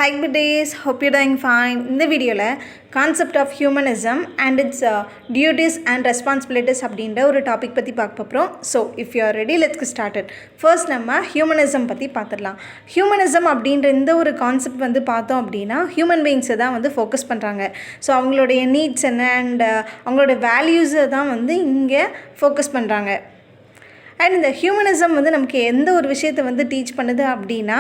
Hi, good days. Hope you're doing fine. In the video, concept of humanism and its duties and responsibilities அப்படின்ற ஒரு topic பற்றி பார்க்க போகிறோம். So if you are ready, let's get started. First நம்ம humanism பற்றி பார்த்துடலாம். Humanism அப்படின்ற இந்த ஒரு கான்செப்ட் வந்து பார்த்தோம் அப்படின்னா ஹியூமன் பீயிங்ஸை தான் வந்து ஃபோக்கஸ் பண்ணுறாங்க. ஸோ அவங்களுடைய நீட்ஸ் என்ன அண்ட் அவங்களோட வேல்யூஸை தான் வந்து இங்கே ஃபோக்கஸ் பண்ணுறாங்க. அண்ட் இந்த ஹியூமனிசம் வந்து நமக்கு எந்த ஒரு விஷயத்தை வந்து டீச் பண்ணுது அப்படின்னா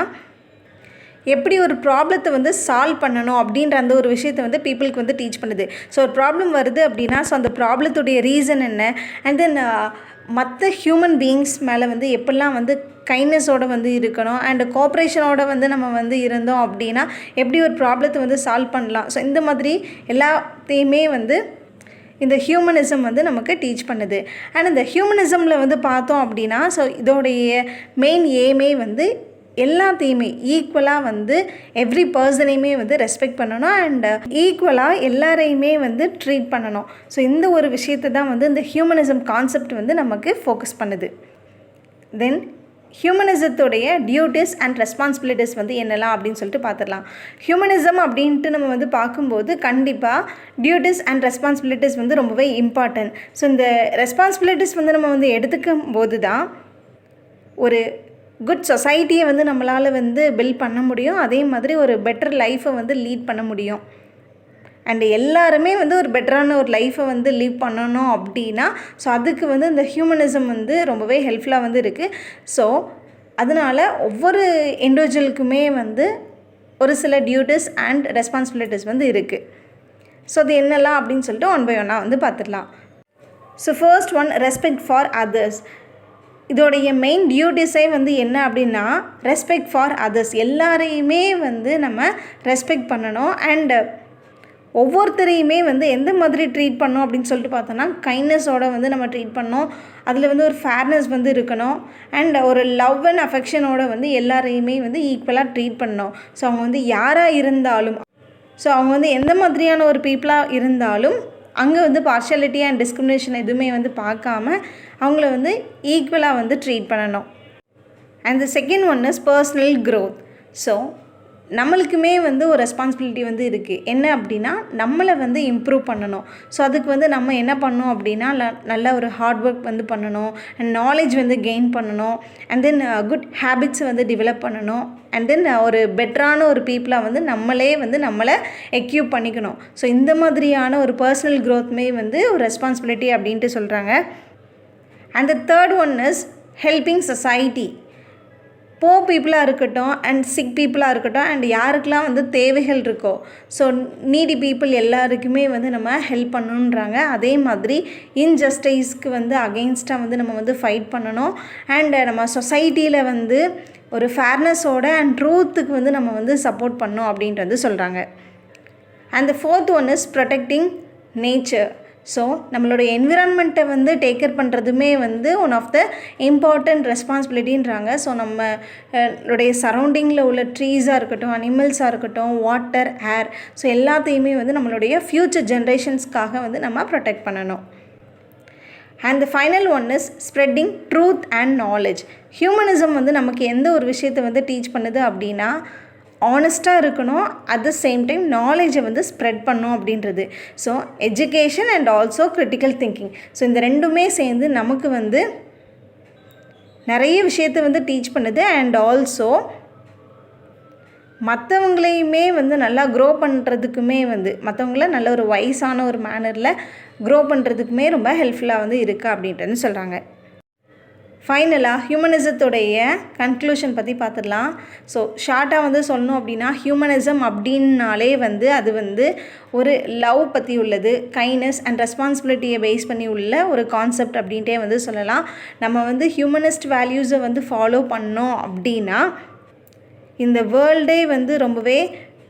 எப்படி ஒரு ப்ராப்ளத்தை வந்து சால்வ் பண்ணணும் அப்படின்ற அந்த ஒரு விஷயத்தை வந்து பீப்புளுக்கு வந்து டீச் பண்ணுது. ஸோ ஒரு ப்ராப்ளம் வருது அப்படின்னா ஸோ அந்த ப்ராப்ளத்துடைய ரீசன் என்ன, அண்ட் தென் மற்ற ஹியூமன் பீயிங்ஸ் மேலே வந்து எப்படிலாம் வந்து கைண்ட்னஸோடு வந்து இருக்கணும் அண்ட் கோஆப்ரேஷனோடு வந்து நம்ம வந்து இருந்தோம் அப்படின்னா எப்படி ஒரு ப்ராப்ளத்தை வந்து சால்வ் பண்ணலாம். ஸோ இந்த மாதிரி எல்லாத்தையுமே வந்து இந்த ஹியூமனிசம் வந்து நமக்கு டீச் பண்ணுது. அண்ட் இந்த ஹியூமனிசமில் வந்து பார்த்தோம் அப்படின்னா ஸோ இதோடைய மெயின் எய்மே வந்து எல்லாத்தையுமே ஈக்குவலாக வந்து எவ்ரி பர்சனையுமே வந்து ரெஸ்பெக்ட் பண்ணணும் அண்ட் ஈக்குவலாக எல்லாரையுமே வந்து ட்ரீட் பண்ணணும். ஸோ இந்த ஒரு விஷயத்தை தான் வந்து இந்த ஹியூமனிசம் கான்செப்ட் வந்து நமக்கு ஃபோக்கஸ் பண்ணுது. தென் ஹியூமனிசத்துடைய டியூட்டிஸ் அண்ட் ரெஸ்பான்சிபிலிட்டிஸ் வந்து என்னெல்லாம் அப்படின்னு சொல்லிட்டு பார்த்துடலாம். ஹியூமனிசம் அப்படின்ட்டு நம்ம வந்து பார்க்கும்போது கண்டிப்பாக டியூட்டிஸ் அண்ட் ரெஸ்பான்சிபிலிட்டிஸ் வந்து ரொம்பவே இம்பார்ட்டன்ட். ஸோ இந்த ரெஸ்பான்சிபிலிட்டிஸ் வந்து நம்ம வந்து எடுத்துக்கும் போது தான் ஒரு குட் சொசைட்டியை வந்து நம்மளால் வந்து பில்ட் பண்ண முடியும், அதே மாதிரி ஒரு பெட்டர் லைஃப்பை வந்து லீட் பண்ண முடியும். அண்டு எல்லாருமே வந்து ஒரு பெட்டரான ஒரு லைஃப்பை வந்து லீவ் பண்ணணும் அப்படின்னா ஸோ அதுக்கு வந்து இந்த ஹியூமனிசம் வந்து ரொம்பவே ஹெல்ப்ஃபுல்லாக வந்து இருக்குது. ஸோ அதனால் ஒவ்வொரு இண்டிவிஜுவலுக்குமே வந்து ஒரு சில டியூட்டிஸ் அண்ட் ரெஸ்பான்சிபிலிட்டிஸ் வந்து இருக்குது. ஸோ அது என்னெல்லாம் அப்படின்னு சொல்லிட்டு ஒன் பை ஒன்னாக வந்து பார்த்துடலாம். So first one, respect for others. இதோடைய மெயின் டியூட்டிஸே வந்து என்ன அப்படின்னா ரெஸ்பெக்ட் ஃபார் அதர்ஸ். எல்லாரையுமே வந்து நம்ம ரெஸ்பெக்ட் பண்ணணும் அண்ட் ஒவ்வொருத்தரையுமே வந்து எந்த மாதிரி ட்ரீட் பண்ணணும் அப்படின்னு சொல்லிட்டு பார்த்தோன்னா கைண்ட்னஸோடு வந்து நம்ம ட்ரீட் பண்ணணும். அதில் வந்து ஒரு ஃபேர்னஸ் வந்து இருக்கணும் அண்ட் ஒரு லவ் அண்ட் அஃபெக்ஷனோடு வந்து எல்லாரையுமே வந்து ஈக்குவலாக ட்ரீட் பண்ணணும். ஸோ அவங்க வந்து யாராக இருந்தாலும் ஸோ அவங்க வந்து எந்த மாதிரியான ஒரு பீப்புளாக இருந்தாலும் அங்கே வந்து பார்ஷியாலிட்டி அண்ட் டிஸ்கிரிமினேஷன் எதுவுமே வந்து பார்க்காம அவங்கள வந்து ஈக்குவலாக வந்து ட்ரீட் பண்ணணும். And the second one is personal growth. So நம்மளுக்குமே வந்து ஒரு ரெஸ்பான்சிபிலிட்டி வந்து இருக்குது. என்ன அப்படின்னா நம்மளை வந்து இம்ப்ரூவ் பண்ணணும். ஸோ அதுக்கு வந்து நம்ம என்ன பண்ணணும் அப்படின்னா நல்ல ஒரு ஹார்ட் ஒர்க் வந்து பண்ணணும் அண்ட் நாலேஜ் வந்து கெயின் பண்ணணும் அண்ட் தென் குட் ஹேபிட்ஸ் வந்து டெவலப் பண்ணணும் அண்ட் தென் ஒரு பெட்டரான ஒரு பீப்புளாக வந்து நம்மளை எக்யூப் பண்ணிக்கணும். ஸோ இந்த மாதிரியான ஒரு பர்சனல் க்ரோத்மே வந்து ஒரு ரெஸ்பான்சிபிலிட்டி அப்படின்ட்டு சொல்கிறாங்க. And the third one is helping society. Poor பீப்புளாக இருக்கட்டும் அண்ட் சிக் பீப்புளாக இருக்கட்டும் அண்ட் யாருக்கெல்லாம் வந்து தேவைகள் இருக்கோ ஸோ நீடி பீப்புள் எல்லாருக்குமே வந்து நம்ம ஹெல்ப் பண்ணணுன்றாங்க. அதே மாதிரி இன்ஜஸ்டிஸ்க்கு வந்து அகெயின்ஸ்டாக வந்து நம்ம வந்து ஃபைட் பண்ணணும் அண்ட் நம்ம சொசைட்டியில் வந்து ஒரு ஃபேர்னஸோட அண்ட் ட்ரூத்துக்கு வந்து நம்ம வந்து சப்போர்ட் பண்ணணும் அப்படின்றது சொல்கிறாங்க. And the fourth one is protecting nature. So நம்மளோட என்விரான்மெண்ட்டை வந்து டேக் கேர் பண்ணுறதுமே வந்து ஒன் ஆஃப் த இம்பார்ட்டண்ட் ரெஸ்பான்சிபிலிட்டின்றாங்க. ஸோ நம்மளுடைய சரௌண்டிங்கில் உள்ள ட்ரீஸாக இருக்கட்டும், அனிமல்ஸாக இருக்கட்டும், வாட்டர், ஏர், ஸோ எல்லாத்தையுமே வந்து நம்மளுடைய ஃப்யூச்சர் ஜென்ரேஷன்ஸ்க்காக வந்து நம்ம ப்ரொடெக்ட் பண்ணணும். And the final one is spreading truth and knowledge. Humanism வந்து நமக்கு எந்த ஒரு விஷயத்தை வந்து டீச் பண்ணுது அப்படின்னா ஆனஸ்ட்டாக இருக்கணும், அட் த சேம் டைம் நாலேஜை வந்து ஸ்ப்ரெட் பண்ணணும் அப்படின்றது. So education and also critical thinking. So இந்த ரெண்டுமே சேர்ந்து நமக்கு வந்து நிறைய விஷயத்தை வந்து டீச் பண்ணுது அண்ட் ஆல்சோ மற்றவங்களையுமே வந்து நல்லா க்ரோ பண்ணுறதுக்குமே வந்து மற்றவங்கள நல்ல ஒரு வயசான ஒரு மேனரில் க்ரோ பண்ணுறதுக்குமே ரொம்ப ஹெல்ப்ஃபுல்லாக வந்து இருக்குது அப்படின்ட்டு சொல்கிறாங்க. ஃபைனலாக ஹியூமனிசத்துடைய கன்க்ளூஷன் பற்றி பார்த்துடலாம். ஸோ ஷார்ட்டாக வந்து சொல்லணும் அப்படின்னா ஹியூமனிசம் அப்படின்னாலே வந்து அது வந்து ஒரு லவ் பற்றி உள்ளது, கைண்ட்னஸ் அண்ட் ரெஸ்பான்சிபிலிட்டியை பேஸ் பண்ணி உள்ள ஒரு கான்செப்ட் அப்படின்ட்டே வந்து சொல்லலாம். நம்ம வந்து ஹியூமனிஸ்ட் வேல்யூஸை வந்து ஃபாலோ பண்ணோம் அப்படின்னா இந்த வேர்ல்டே வந்து ரொம்பவே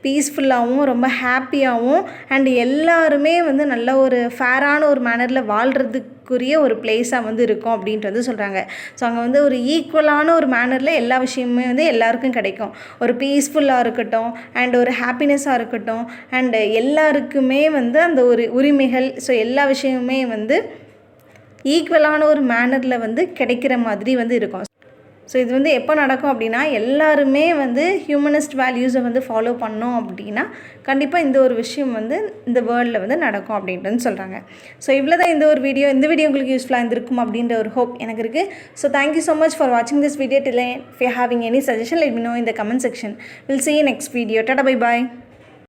பீஸ்ஃபுல்லாகவும் ரொம்ப ஹாப்பியாகவும் அண்ட் எல்லாருமே வந்து நல்ல ஒரு ஃபேரான ஒரு மேனரில் வாழ்கிறதுக்குரிய ஒரு பிளேஸாக வந்து இருக்கும் அப்படின்ட்டு சொல்கிறாங்க. ஸோ அங்கே வந்து ஒரு ஈக்குவலான ஒரு மேனரில் எல்லா விஷயமுமே வந்து எல்லாருக்கும் கிடைக்கும். ஒரு பீஸ்ஃபுல்லாக இருக்கட்டும் அண்ட் ஒரு ஹாப்பினஸ்ஸாக இருக்கட்டும் அண்ட் எல்லாருக்குமே வந்து அந்த ஒரு உரிமைகள் ஸோ எல்லா விஷயமுமே வந்து ஈக்குவலான ஒரு மேனரில் வந்து கிடைக்கிற மாதிரி வந்து இருக்கும். ஸோ இது வந்து எப்போ நடக்கும் அப்படின்னா எல்லாருமே வந்து ஹியூமனிஸ்ட் வேல்யூஸை வந்து ஃபாலோ பண்ணோம் அப்படின்னா கண்டிப்பாக இந்த ஒரு விஷயம் வந்து இந்த வேர்ல்டில் வந்து நடக்கும் அப்படின்ட்டு சொல்கிறாங்க. ஸோ இவ்வளோ தான் இந்த வீடியோ உங்களுக்கு யூஸ்ஃபுல்லாக இருந்திருக்கும் அப்படின்ற ஒரு ஹோப் எனக்கு இருக்குது. So thank you so much for வாட்சிங் this video. If you're having any suggestion, let me know in the comment section. We'll see you next video. Tata, bye bye.